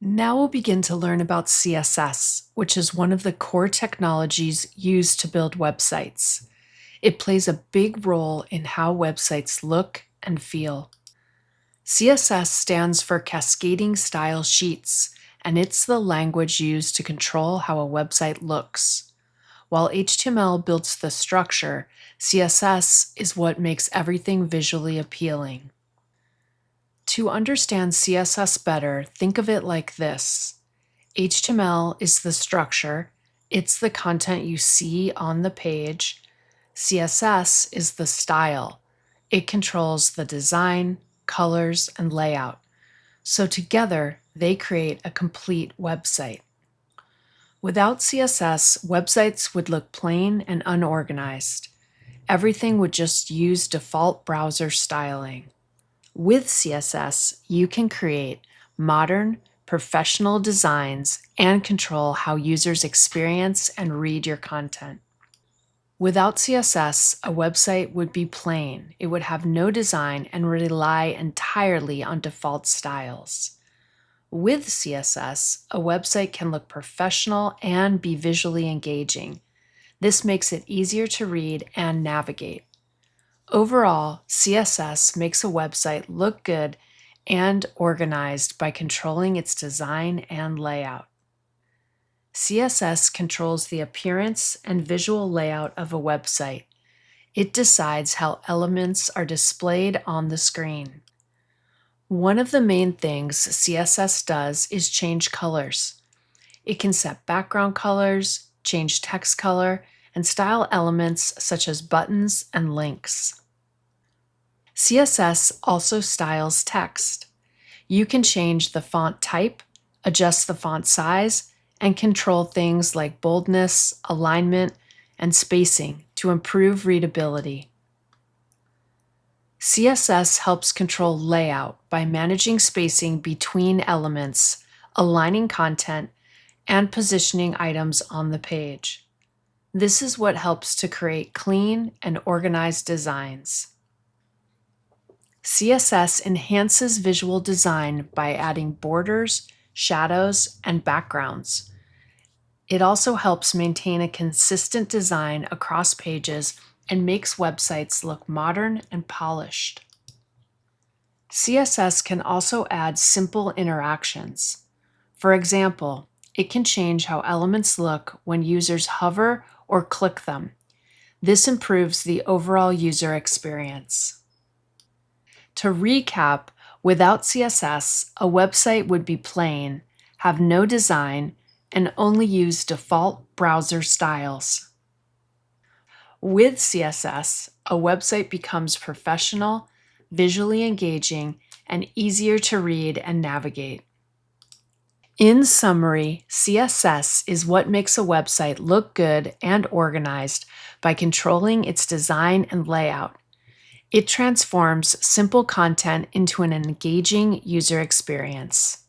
Now we'll begin to learn about CSS, which is one of the core technologies used to build websites. It plays a big role in how websites look and feel. CSS stands for Cascading Style Sheets, and it's the language used to control how a website looks. While HTML builds the structure, CSS is what makes everything visually appealing. To understand CSS better, think of it like this. HTML is the structure. It's the content you see on the page. CSS is the style. It controls the design, colors, and layout. So together, they create a complete website. Without CSS, websites would look plain and unorganized. Everything would just use default browser styling. With CSS, you can create modern, professional designs and control how users experience and read your content. Without CSS, a website would be plain. It would have no design and rely entirely on default styles. With CSS, a website can look professional and be visually engaging. This makes it easier to read and navigate. Overall, CSS makes a website look good and organized by controlling its design and layout. CSS controls the appearance and visual layout of a website. It decides how elements are displayed on the screen. One of the main things CSS does is change colors. It can set background colors, change text color, and style elements such as buttons and links. CSS also styles text. You can change the font type, adjust the font size, and control things like boldness, alignment, and spacing to improve readability. CSS helps control layout by managing spacing between elements, aligning content, and positioning items on the page. This is what helps to create clean and organized designs. CSS enhances visual design by adding borders, shadows, and backgrounds. It also helps maintain a consistent design across pages and makes websites look modern and polished. CSS can also add simple interactions. For example, it can change how elements look when users hover or click them. This improves the overall user experience. To recap, without CSS, a website would be plain, have no design, and only use default browser styles. With CSS, a website becomes professional, visually engaging, and easier to read and navigate. In summary, CSS is what makes a website look good and organized by controlling its design and layout. It transforms simple content into an engaging user experience.